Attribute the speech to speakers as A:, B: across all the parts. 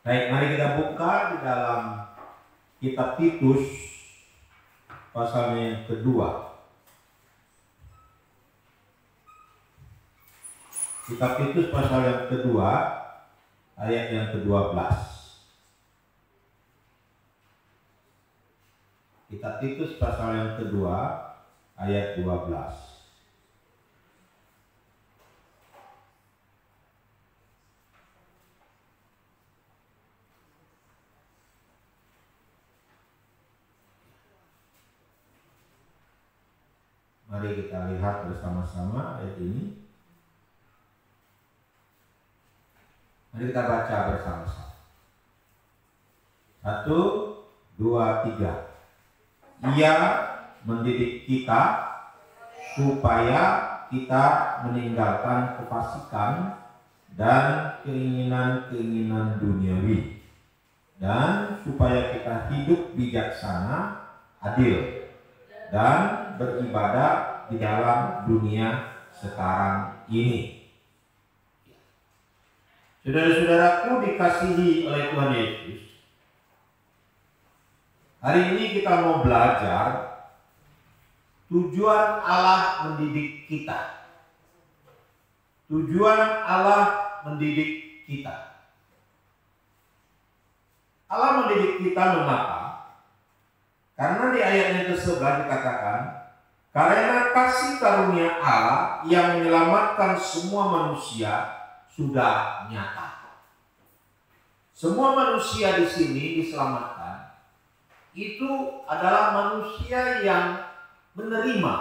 A: Baik, mari kita buka di dalam kitab Titus pasalnya yang kedua. Kitab Titus pasal yang kedua, ayat yang ke-12. Kitab Titus pasal yang kedua, ayat 12. Mari kita lihat bersama-sama ayat ini. Mari kita baca bersama-sama. 1, 2, 3. Ia mendidik kita supaya kita meninggalkan kefasikan dan keinginan-keinginan duniawi, dan supaya kita hidup bijaksana, adil, dan beribadah di dalam dunia sekarang ini. Saudara-saudaraku dikasihi oleh Tuhan Yesus, hari ini kita mau belajar tujuan Allah mendidik kita. Tujuan Allah mendidik kita. Allah mendidik kita mengapa? Karena di ayat yang ke-11 dikatakan, karena kasih karunia Allah yang menyelamatkan semua manusia sudah nyata. Semua manusia di sini diselamatkan. Itu adalah manusia yang menerima,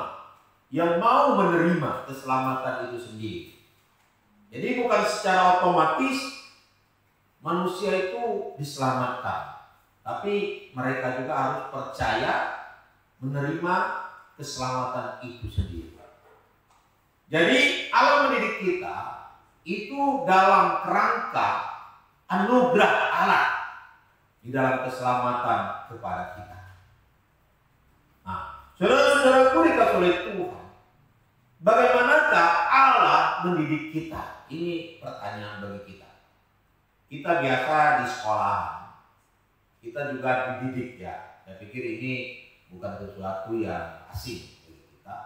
A: yang mau menerima keselamatan itu sendiri. Jadi bukan secara otomatis manusia itu diselamatkan, tapi mereka juga harus percaya menerima keselamatan itu sendiri. Jadi Allah mendidik kita itu dalam kerangka anugerah Allah di dalam keselamatan kepada kita. Nah, saudara-saudaraku dikasih oleh Tuhan, bagaimanakah Allah mendidik kita? Ini pertanyaan bagi kita. Kita biasa di sekolah, kita juga dididik ya. Saya pikir ini bukan sesuatu yang asing bagi kita,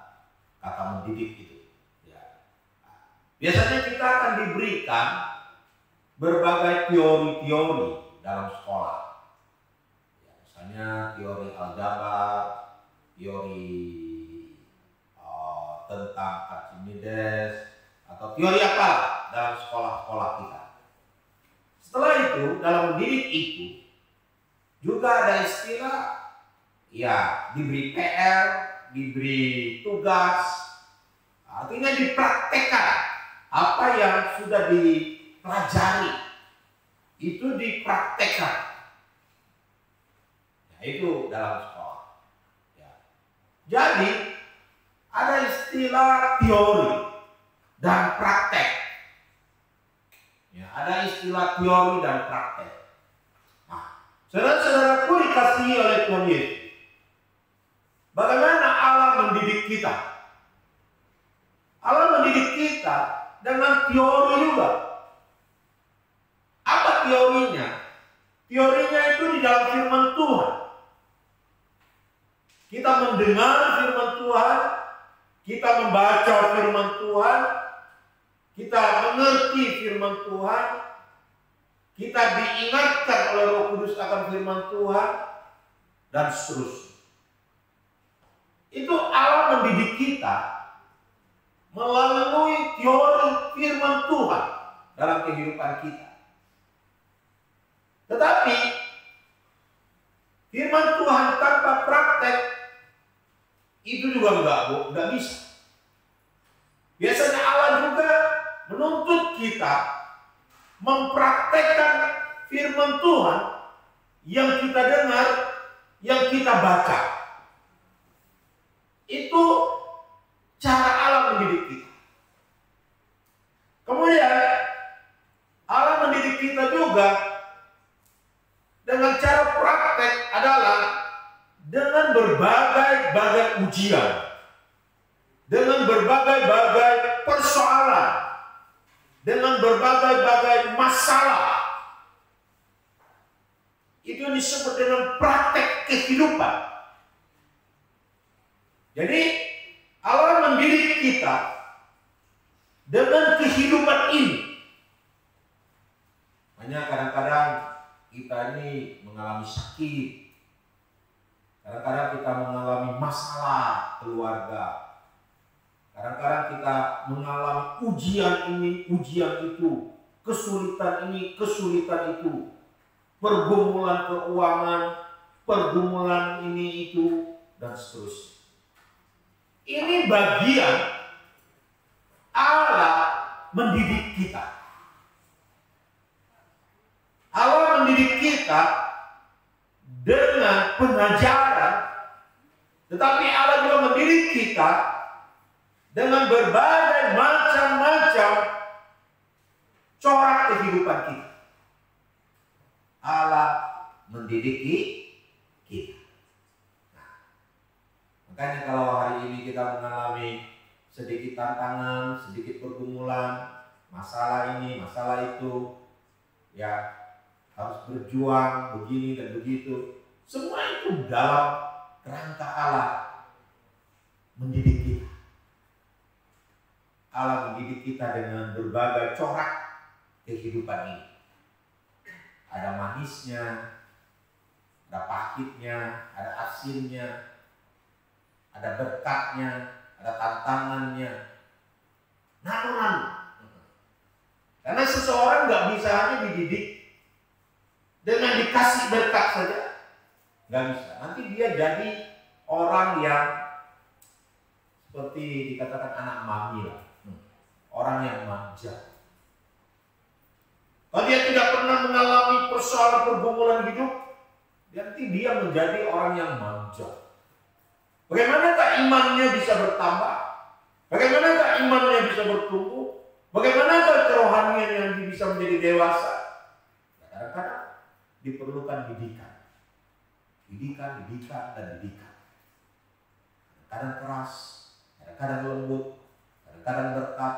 A: kata mendidik itu. Ya. Biasanya kita akan diberikan berbagai teori-teori dalam sekolah. Ya, misalnya teori aljabar, teori tentang Archimedes, atau teori apa dalam sekolah-sekolah kita. Setelah itu, dalam mendidik itu juga ada istilah, ya, diberi PR, diberi tugas, artinya dipraktekkan apa yang sudah dipelajari, itu dipraktekkan. Nah, itu dalam sekolah. Ya. Jadi ada istilah teori dan praktek. Ya, ada istilah teori dan praktek. Saudara-saudaraku dikasihi oleh Tuhan Yesus, bagaimana Allah mendidik kita? Allah mendidik kita dengan teori juga. Apa teorinya? Teorinya itu di dalam firman Tuhan. Kita mendengar firman Tuhan, kita membaca firman Tuhan, kita mengerti firman Tuhan, kita diingatkan oleh Roh Kudus akan firman Tuhan, dan seterusnya. Itu Allah mendidik kita melalui teori firman Tuhan dalam kehidupan kita. Tetapi firman Tuhan tanpa praktek itu juga enggak bisa. Biasanya Allah juga menuntut kita mempraktekkan firman Tuhan yang kita dengar, yang kita baca. Itu cara Allah mendidik kita. Kemudian Allah mendidik kita juga dengan cara praktek adalah dengan berbagai-bagai ujian, dengan berbagai-bagai persoalan, dengan berbagai-bagai masalah. Itu yang disebut dengan praktek kehidupan. Jadi Allah mendidik kita dengan kehidupan ini. Hanya kadang-kadang kita ini mengalami sakit. Kadang-kadang kita mengalami masalah keluarga. Kadang-kadang kita mengalami ujian ini, ujian itu. Kesulitan ini, kesulitan itu. Pergumulan keuangan, pergumulan ini itu, dan seterusnya. Ini bagian Allah mendidik kita. Allah mendidik kita dengan pengajaran, tetapi Allah juga mendidik kita dengan berbagai macam-macam corak kehidupan kita. Allah mendidik kita. Nah, makanya kalau hari ini kita mengalami sedikit tantangan, sedikit pergumulan, masalah ini, masalah itu, ya harus berjuang begini dan begitu. Semua itu dalam kerangka Allah mendidik kita. Allah mendidik kita dengan berbagai corak kehidupan ini. Ada manisnya, ada pahitnya, ada asinnya, ada berkatnya, ada tantangannya. Namun, karena seseorang nggak bisa hanya dididik dengan dikasih berkat saja, nggak bisa. Nanti dia jadi orang yang seperti dikatakan anak mami lah, orang yang manja. Kalau dia tidak pernah mengalami persoalan pergumulan hidup, nanti dia menjadi orang yang manja. Bagaimanakah imannya bisa bertambah? Bagaimanakah imannya bisa bertumbuh? Bagaimanakah kerohanian yang bisa menjadi dewasa? Kadang-kadang diperlukan didikan. Didikan, dan didikan. Kadang-kadang keras, kadang-kadang lembut, kadang-kadang berkat,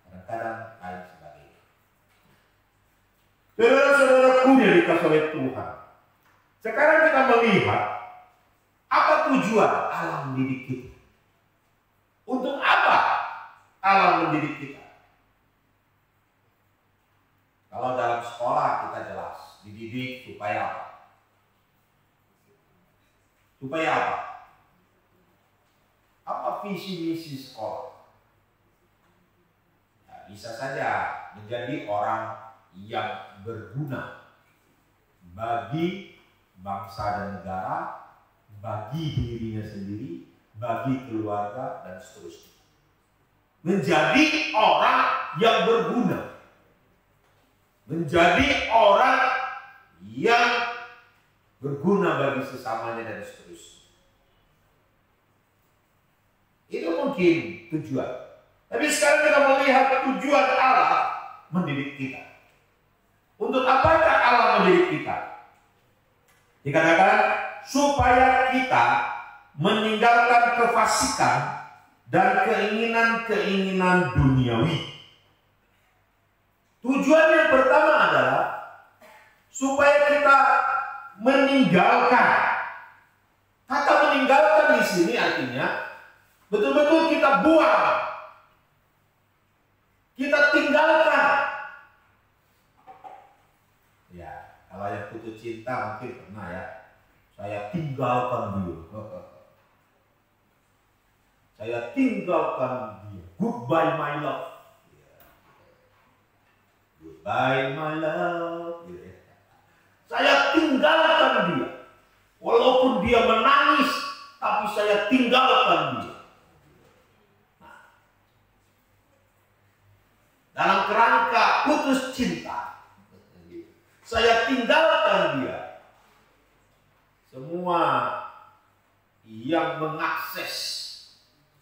A: kadang-kadang lain sebagainya. Saudara-saudaraku yang dikasihi oleh Tuhan, sekarang kita melihat apa tujuan Allah mendidik kita. Untuk apa Allah mendidik kita? Kalau dalam sekolah kita jelas, dididik supaya apa? Supaya apa? Apa visi misi sekolah? Nah, bisa saja menjadi orang yang berguna bagi bangsa dan negara, bagi dirinya sendiri, bagi keluarga, dan seterusnya. Menjadi orang yang berguna. Menjadi orang yang berguna bagi sesamanya dan seterusnya. Itu mungkin tujuan. Tapi sekarang kita melihat tujuan Allah mendidik kita. Untuk apakah Allah mendidik kita? Dikatakan supaya kita meninggalkan kefasikan dan keinginan-keinginan duniawi. Tujuan yang pertama adalah supaya kita meninggalkan. Kata meninggalkan di sini artinya betul-betul kita buang, kita tinggalkan. Ya, kalau yang putus cinta mungkin pernah ya. Saya tinggalkan dia. Saya tinggalkan dia. Goodbye my love. Goodbye my love. Saya tinggalkan dia. Walaupun dia menangis, tapi saya tinggalkan dia. Nah, dalam kerangka putus cinta, saya tinggalkan dia. Semua yang mengakses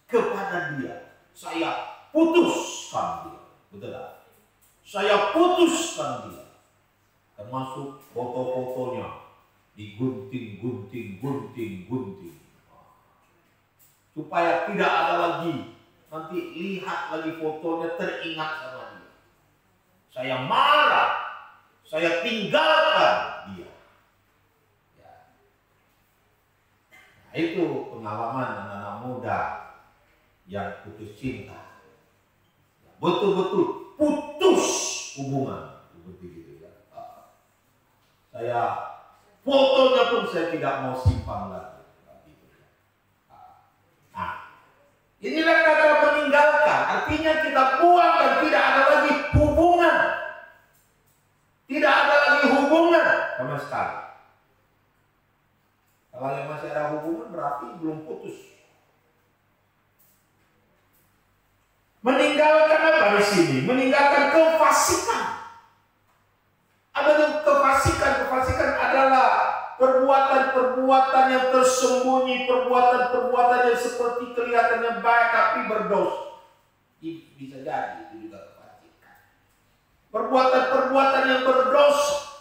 A: kepada dia, saya putuskan dia. Betul tak? Saya putuskan dia. Termasuk foto-fotonya digunting. Supaya tidak ada lagi, nanti lihat lagi fotonya teringat sama dia. Saya marah, saya tinggalkan dia. Itu pengalaman anak-anak muda yang putus cinta, betul-betul putus hubungan seperti itu ya. Saya fotonya pun saya tidak mau simpan lagi. Nah, inilah kata meninggalkan, artinya kita buang dan tidak ada lagi hubungan, tidak ada lagi hubungan sama sekali. Kalau yang masih ada hubungan berarti belum putus. Meninggalkan apa di sini? Meninggalkan kefasikan. Apa itu kefasikan? Kefasikan adalah perbuatan-perbuatan yang tersembunyi, perbuatan-perbuatan yang seperti kelihatannya baik tapi berdosa. Bisa jadi itu juga kefasikan. Perbuatan-perbuatan yang berdosa,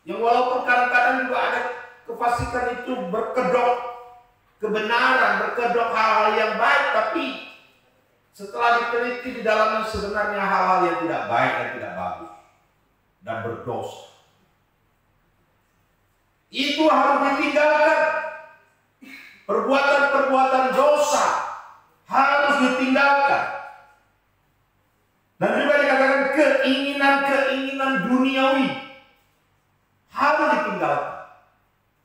A: yang walaupun kadang-kadang juga ada kefasikan itu berkedok kebenaran, berkedok hal-hal yang baik, tapi setelah diteliti di dalamnya sebenarnya hal-hal yang tidak baik dan tidak bagus dan berdosa. Itu harus ditinggalkan. Perbuatan-perbuatan dosa harus ditinggalkan. Dan juga dikatakan keinginan-keinginan duniawi harus ditinggalkan.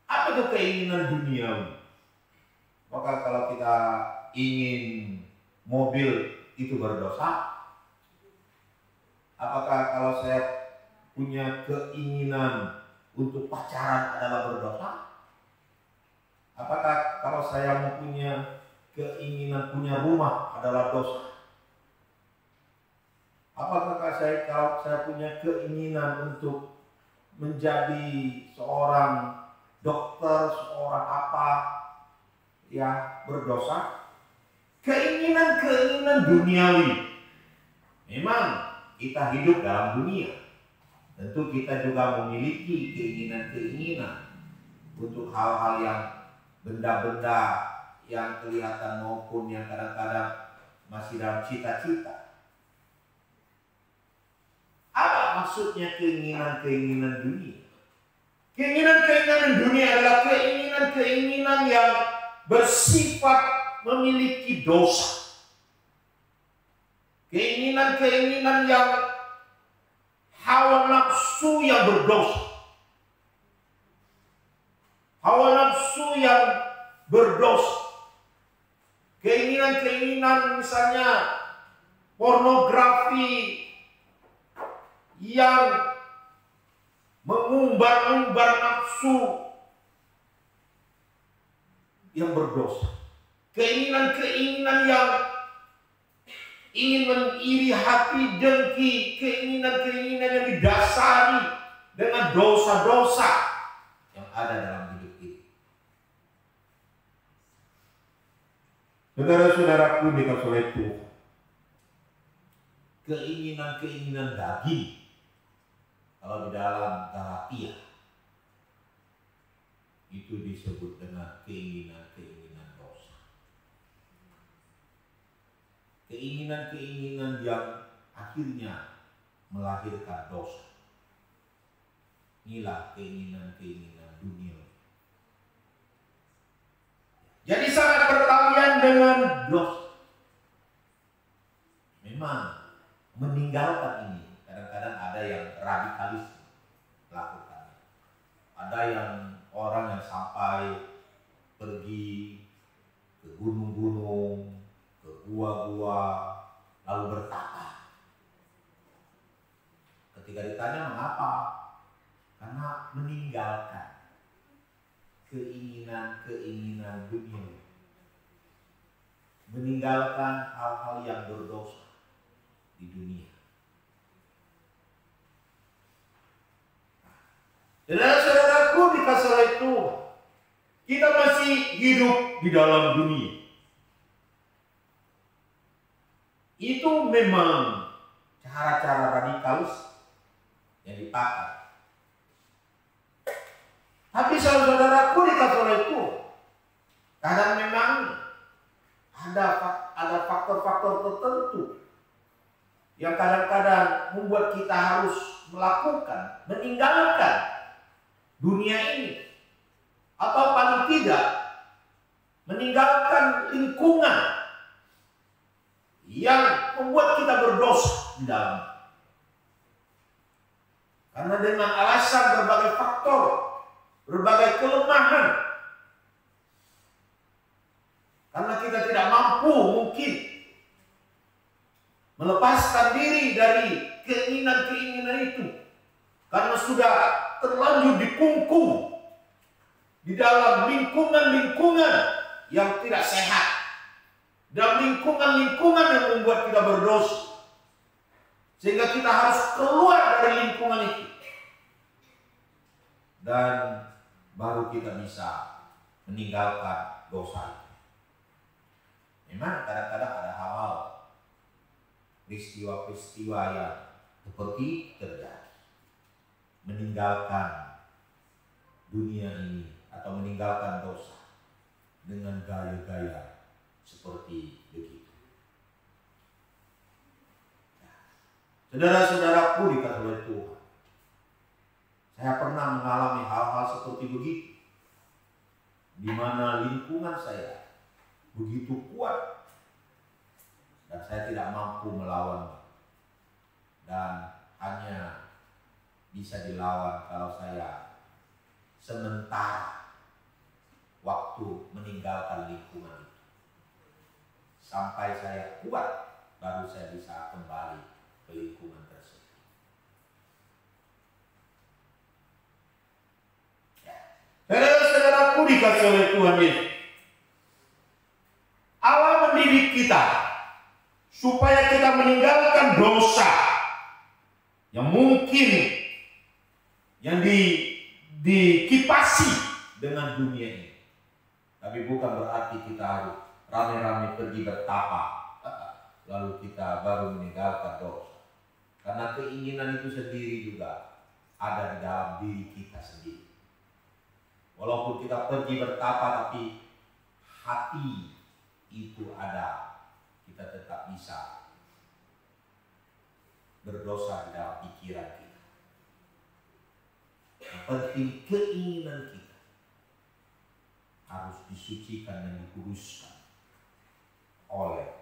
A: Apa itu keinginan duniawi? Maka kalau kita ingin mobil itu berdosa? Apakah kalau saya punya keinginan untuk pacaran adalah berdosa? Apakah kalau saya mempunyai keinginan punya rumah adalah dosa? Apakah kalau saya punya keinginan untuk menjadi seorang dokter, seorang apa yang berdosa? Keinginan-keinginan duniawi. Memang kita hidup dalam dunia. Tentu kita juga memiliki keinginan-keinginan untuk hal-hal yang benda-benda yang kelihatan maupun yang kadang-kadang masih dalam cita-cita. Apa maksudnya keinginan-keinginan dunia? Keinginan-keinginan dunia adalah keinginan-keinginan yang bersifat memiliki dosa. Keinginan-keinginan yang hawa nafsu yang berdosa. Hawa nafsu yang berdosa. Keinginan-keinginan misalnya pornografi yang mengumbar-umbar nafsu yang berdosa. Keinginan-keinginan yang ingin mengiri hati, dengki, keinginan-keinginan yang didasari dengan dosa-dosa yang ada dalam hidup ini. Saudara-saudaraku dikasih oleh Tuhan, keinginan-keinginan daging, kalau di dalam Galatia itu disebut dengan keinginan-keinginan dosa. Keinginan-keinginan yang akhirnya melahirkan dosa. Inilah keinginan-keinginan dunia. Jadi sangat berkaitan dengan dosa. Memang meninggalkan ini kadang-kadang ada yang radikalis melakukan. Ada yang orang yang sampai pergi ke gunung-gunung, ke gua-gua, lalu bertapa. Ketika ditanya mengapa, karena meninggalkan keinginan-keinginan dunia, meninggalkan hal-hal yang berdosa di dunia. Saudara-saudaraku dikasih oleh Tuhan, kita masih hidup di dalam dunia. Itu memang cara-cara radikalis yang dipakai. Tapi saudara-saudaraku dikasih oleh Tuhan, kadang memang ada faktor-faktor tertentu yang kadang-kadang membuat kita harus melakukan, meninggalkan dunia ini. Atau paling tidak meninggalkan lingkungan yang membuat kita berdosa di dalam. Karena dengan alasan berbagai faktor, berbagai kelemahan, karena kita tidak mampu mungkin melepaskan diri dari keinginan-keinginan itu, karena sudah terlanjur dikungkung di dalam lingkungan-lingkungan yang tidak sehat, dalam lingkungan-lingkungan yang membuat kita berdosa, sehingga kita harus keluar dari lingkungan itu, dan baru kita bisa meninggalkan dosa itu. Memang kadang-kadang ada hal-hal, peristiwa-peristiwa yang seperti terjadi, meninggalkan dunia ini atau meninggalkan dosa dengan gaya-gaya seperti begitu. Saudara-saudaraku dikasihi oleh Tuhan, saya pernah mengalami hal-hal seperti begitu, di mana lingkungan saya begitu kuat dan saya tidak mampu melawannya, dan hanya bisa dilawan kalau saya sementara waktu meninggalkan lingkungan itu. Sampai saya kuat, baru saya bisa kembali ke lingkungan tersebut. Saudara-saudaraku dikasihi oleh Tuhan Yesus, Allah mendidik kita supaya kita meninggalkan dosa yang mungkin yang dikipasi dengan dunia ini. Tapi bukan berarti kita harus rame-rame pergi bertapa lalu kita baru meninggalkan dosa. Karena keinginan itu sendiri juga ada di dalam diri kita sendiri. Walaupun kita pergi bertapa, tapi hati itu ada, kita tetap bisa berdosa di dalam pikiran kita. Yang penting keinginan kita harus disucikan dan dikuduskan oleh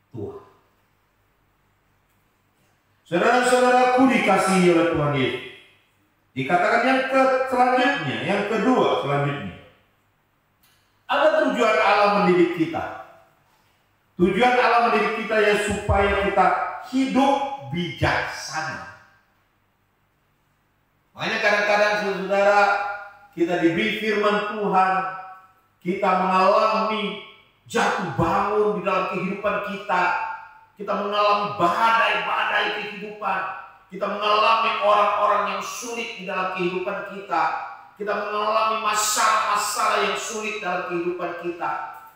A: Tuhan. Saudara-saudaraku dikasihi oleh Tuhan Yesus, dikatakan selanjutnya, yang kedua selanjutnya, ada tujuan Allah mendidik kita. Tujuan Allah mendidik kita ya supaya kita hidup bijaksana. Makanya kadang-kadang saudara, kita diberi firman Tuhan, kita mengalami jatuh bangun di dalam kehidupan kita, kita mengalami badai-badai kehidupan, kita mengalami orang-orang yang sulit di dalam kehidupan kita, kita mengalami masalah-masalah yang sulit dalam kehidupan kita,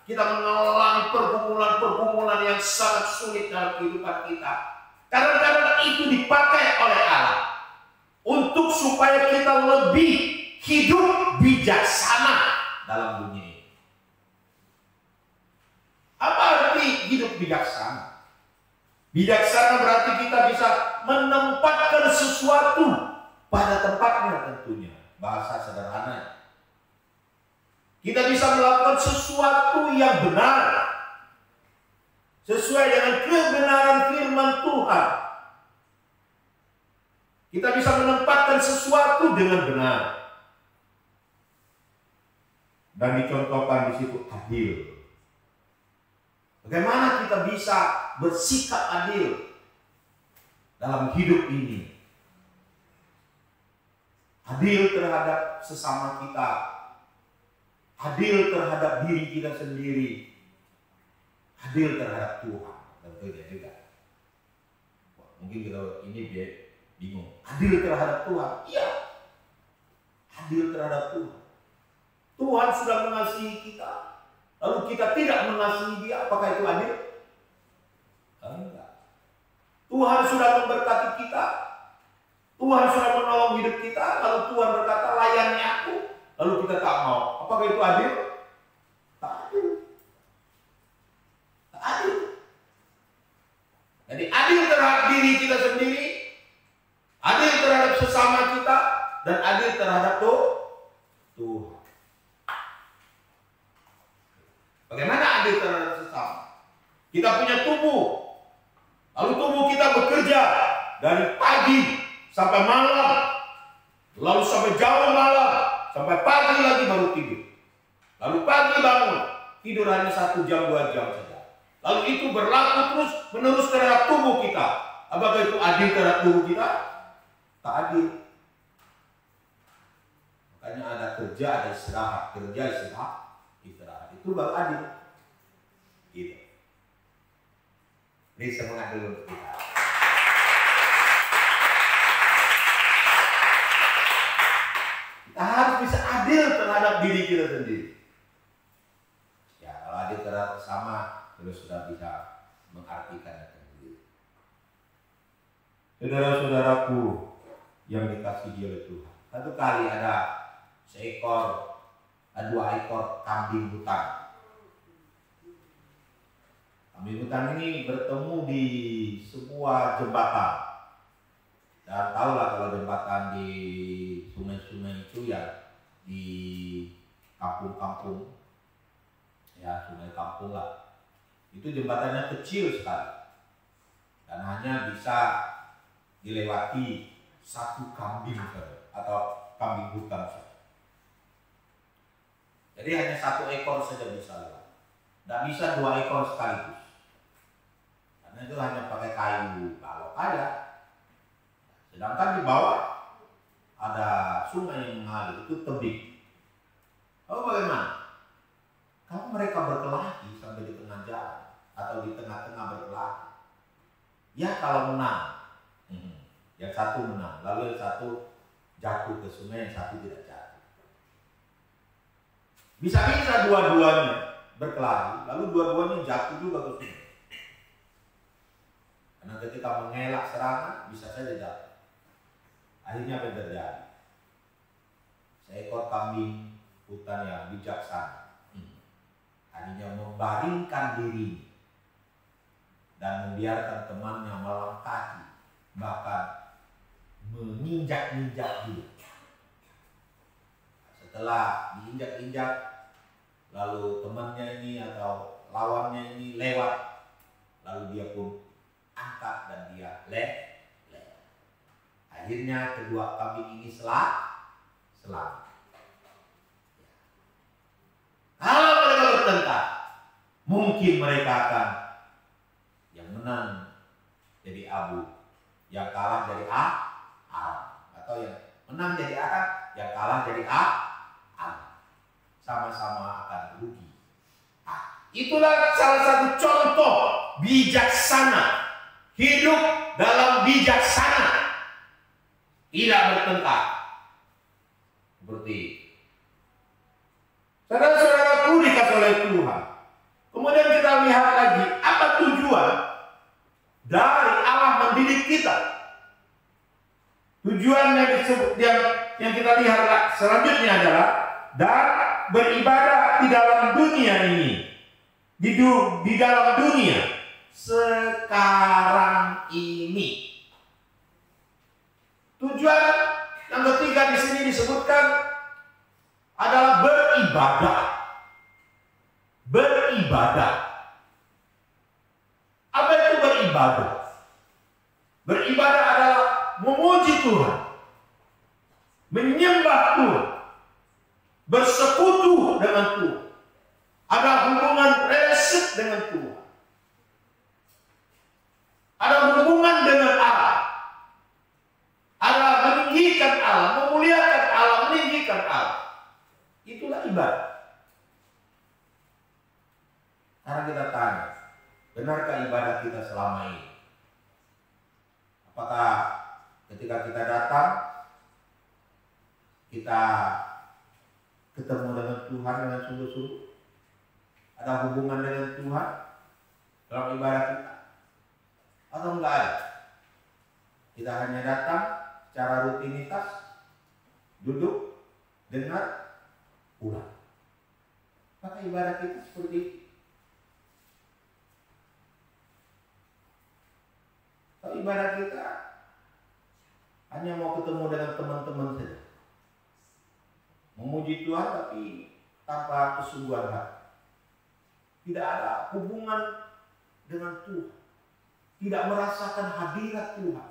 A: kita mengalami pergumulan-pergumulan yang sangat sulit dalam kehidupan kita. Kadang-kadang itu dipakai oleh Allah untuk supaya kita lebih hidup bijaksana dalam dunia ini. Apa arti hidup bijaksana? Bijaksana berarti kita bisa menempatkan sesuatu pada tempatnya tentunya. Bahasa sederhana. Kita bisa melakukan sesuatu yang benar sesuai dengan kebenaran firman Tuhan. Kita bisa menempatkan sesuatu dengan benar. Dan dicontohkan di situ adil. Bagaimana kita bisa bersikap adil dalam hidup ini? Adil terhadap sesama kita, adil terhadap diri kita sendiri, adil terhadap Tuhan tentunya juga. Mungkin kita ini bingung. Adil terhadap Tuhan, iya. Adil terhadap Tuhan. Tuhan sudah mengasihi kita, lalu kita tidak mengasihi Dia, apakah itu adil? Enggak. Tuhan sudah memberkati kita, Tuhan sudah menolong hidup kita, lalu Tuhan berkata layani aku, lalu kita tak mau. Apakah itu adil? Tak adil. Tak adil. Jadi adil terhadap diri kita sendiri, adil terhadap sesama kita, dan adil terhadap Tuhan. Kita punya tubuh. Lalu tubuh kita bekerja dari pagi sampai malam. Lalu sampai jauh malam. Sampai pagi lagi baru tidur. Lalu pagi bangun. Tidur hanya 1 jam 2 jam saja. Lalu itu berlaku terus menerus terhadap tubuh kita. Apakah itu adil terhadap tubuh kita? Tak adil. Makanya ada kerja, ada istirahat. Kerja, istirahat. Itu baru adil. Gitu. Ini semangat dulu untuk kita. Kita harus bisa adil terhadap diri kita sendiri. Ya, kalau adil terhadap sesama, terus sudah bisa mengartikan sendiri. Saudara-saudaraku yang dikasihi oleh Tuhan. Satu kali ada 2 ekor kambing hutan. Kambing hutan ini bertemu di sebuah jembatan. Dan tahulah kalau jembatan di sungai-sungai itu ya di kampung-kampung, ya sungai kampung lah. Itu jembatannya kecil sekali. Dan hanya bisa dilewati 1 kambing saja, atau kambing hutan saja. Jadi hanya 1 ekor saja bisa lewat. Tidak bisa 2 ekor sekaligus. Karena itu hanya pakai kayu balok aja. Sedangkan di bawah ada sungai yang mengalir, itu tebing. Lalu bagaimana? Kalau mereka berkelahi sampai di tengah jalan atau di tengah-tengah berkelahi, ya kalau menang, yang satu menang, lalu yang satu jatuh ke sungai, yang satu tidak jatuh. Bisa-bisa dua-duanya berkelahi, lalu dua-duanya jatuh juga ke sungai. Karena ketika mengelak serangan, bisa saja jatuh. Akhirnya apa yang terjadi? Seekor kambing hutan yang bijaksana akhirnya membaringkan diri dan membiarkan temannya melangkahi, bahkan menginjak-injak dia. Setelah diinjak-injak, lalu temannya ini atau lawannya ini lewat, lalu dia pun angkat dan dia lewat. Akhirnya kedua kambing ini selamat. Kalau mereka bertengkar, mungkin mereka akan yang menang jadi Abu, yang kalah jadi Aram, atau yang menang jadi Aram, yang kalah jadi Am. Sama-sama akan rugi. Itulah salah satu contoh bijaksana, hidup dalam bijaksana. Tidak bertengkar. Seperti saudara-saudaraku dikasih oleh Tuhan. Kemudian kita lihat lagi apa tujuan dari Allah mendidik kita. Tujuan yang disebut yang kita lihat selanjutnya adalah dan beribadah di dalam dunia ini. Di dalam dunia sekarang ini. Tujuan yang ketiga di sini disebutkan adalah beribadah. Beribadah. Apa itu beribadah? Beribadah adalah memuji Tuhan, menyembah Tuhan, bersekutu dengan Tuhan, ada hubungan prinsip dengan Tuhan, ada hubungan dengan Allah. Allah meninggikan Allah, memuliakan Allah, meninggikan Allah. Itulah ibadah. Karena kita tanya, benarkah ibadah kita selama ini? Apakah ketika kita datang, kita ketemu dengan Tuhan dengan sungguh-sungguh? Ada hubungan dengan Tuhan dalam ibadah kita? Atau enggak ada? Kita hanya datang secara rutinitas, duduk, dengar, pulang. Maka ibadah kita seperti itu. Kalau ibadah kita hanya mau ketemu dengan teman-teman saja, memuji Tuhan tapi tanpa kesungguhan hati, tidak ada hubungan dengan Tuhan, tidak merasakan hadirat Tuhan,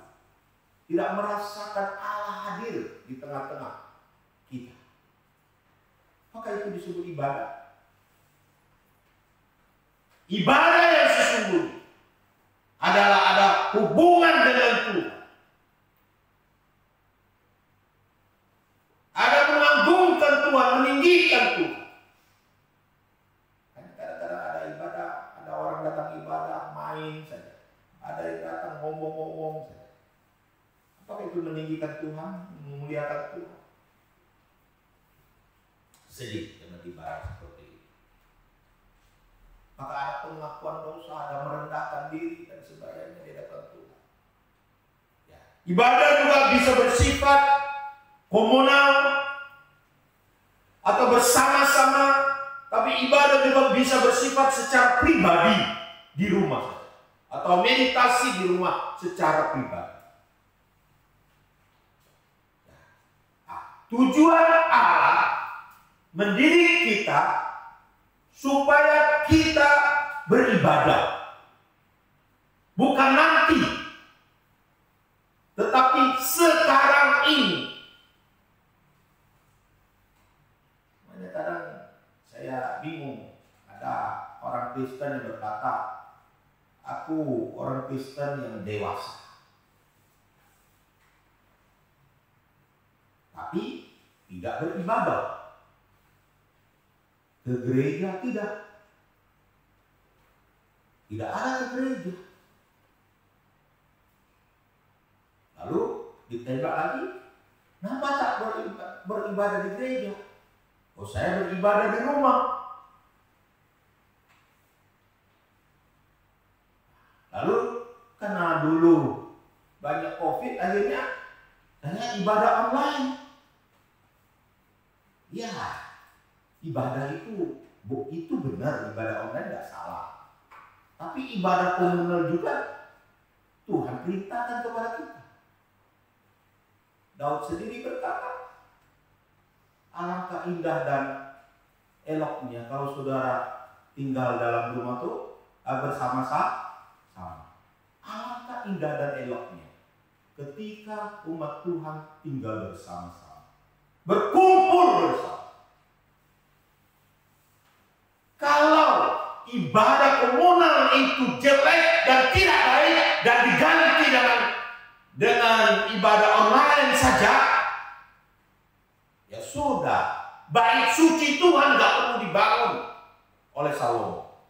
A: tidak merasakan Allah hadir di tengah-tengah kita, maka itu disebut ibadah. Ibadah yang sesungguhnya adalah ada hubungan dengan Tuhan, ada mengagungkan Tuhan, meninggikan Tuhan. Kadang-kadang ada ibadah, ada orang datang ibadah main saja, ada yang datang ngomong-ngomong saja. Apakah itu meninggikan Tuhan, memuliakan Tuhan? Sedih dengan ibadah seperti itu. Maka ada pengakuan dosa, ada merendahkan diri dan sebagainya di hadapan Tuhan. Ya. Ibadah juga bisa bersifat komunal atau bersama-sama, tapi ibadah juga bisa bersifat secara pribadi di rumah saja, atau meditasi di rumah secara pribadi. Tujuan Allah mendidik kita supaya kita beribadah, bukan nanti, tetapi sekarang ini. Makanya kadang saya bingung, ada orang Kristen yang berkata, aku orang Kristen yang dewasa, tapi tidak beribadah. Ke gereja tidak ada ke gereja. Lalu ditembak lagi, kenapa tak beribadah di gereja? Oh, saya beribadah di rumah. Lalu karena dulu banyak COVID, akhirnya saya ibadah online. Ya, ibadah itu benar, ibadah online tidak salah. Tapi ibadah komunal juga Tuhan perintahkan kepada kita. Daud sendiri berkata, alangkah indah dan eloknya kalau saudara tinggal dalam rumah itu bersama-sama. Alangkah indah dan eloknya ketika umat Tuhan tinggal bersama-sama, berkumpul bersama. Kalau ibadah komunal itu jelek dan tidak baik dan diganti dengan ibadah online saja, ya sudah, bait suci Tuhan nggak perlu dibangun oleh Salomo.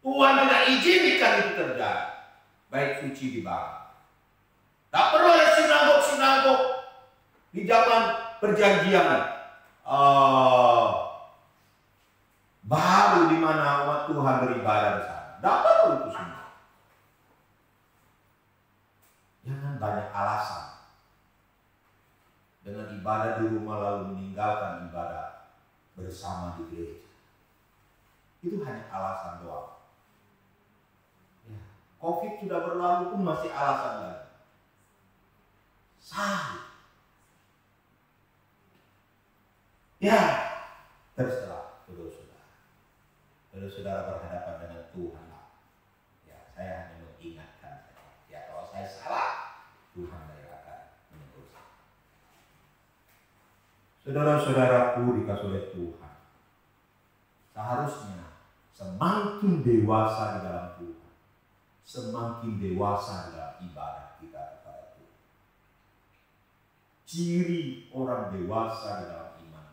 A: Tuhan tidak izinkan itu terjadi, bait suci dibangun. Tak perlu ada sinagog-sinagog di zaman perjanjian baru di mana umat Tuhan beribadah di sana. Tidak perlu itu semua. Jangan banyak alasan dengan ibadah di rumah lalu meninggalkan ibadah bersama di gereja. Itu hanya alasan doang. Ya, COVID sudah berlalu pun masih alasan lagi. Sahih. Ya, terserah saudara berhadapan dengan Tuhan. Ya, saya hanya mengingatkan saja. Ya, kalau saya salah, Tuhan yang akan menegur saya. Saudara-saudaraku dikasih oleh Tuhan, seharusnya semakin dewasa di dalam Tuhan, semakin dewasa di dalam ibadah kita kepada Tuhan. Ciri orang dewasa di dalam iman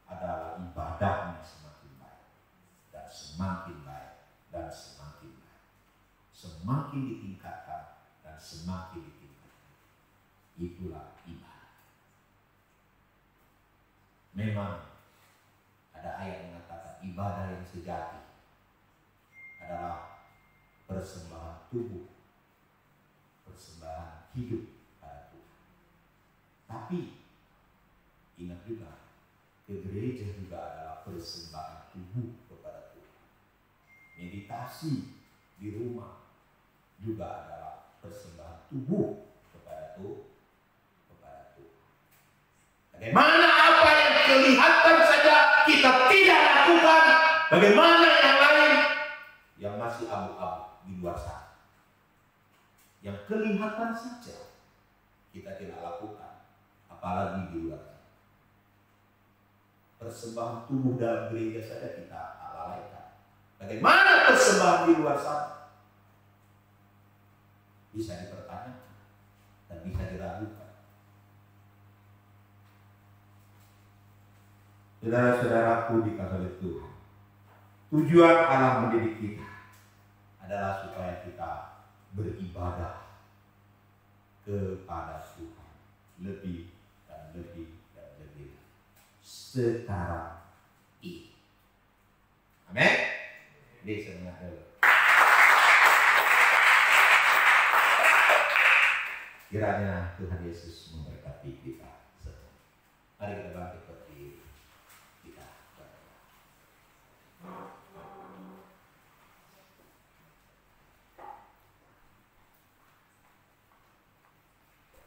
A: adalah ibadahnya semakin baik dan semakin baik dan semakin baik, semakin ditingkatkan dan semakin ditingkatkan. Itulah ibadah. Memang ada ayat yang mengatakan ibadah yang sejati adalah persembahan tubuh, persembahan hidup pada Tuhan. Tapi ingat juga, ke gereja juga adalah persembahan tubuh kepada Tuhan. Meditasi di rumah juga adalah persembahan tubuh kepada Tuhan. Bagaimana apa yang kelihatan saja kita tidak lakukan, bagaimana yang lain yang masih di luar sana. Yang kelihatan saja kita tidak lakukan, apalagi di luar sana. Persembahan tubuh dalam gereja saja kita lalaikan. Bagaimana persembahan di luar sana? Bisa dipertanyakan dan bisa diragukan. Saudara-saudaraku dikasihi Tuhan, tujuan Allah mendidik kita adalah supaya kita beribadah kepada Tuhan lebih dan lebih dan lebih sekarang ini. Amin. Jadi sebenarnya dulu. Kiranya Tuhan Yesus memberkati kita semua. Mari kita bangkit berdiri. Kita berdoa.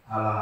A: Allah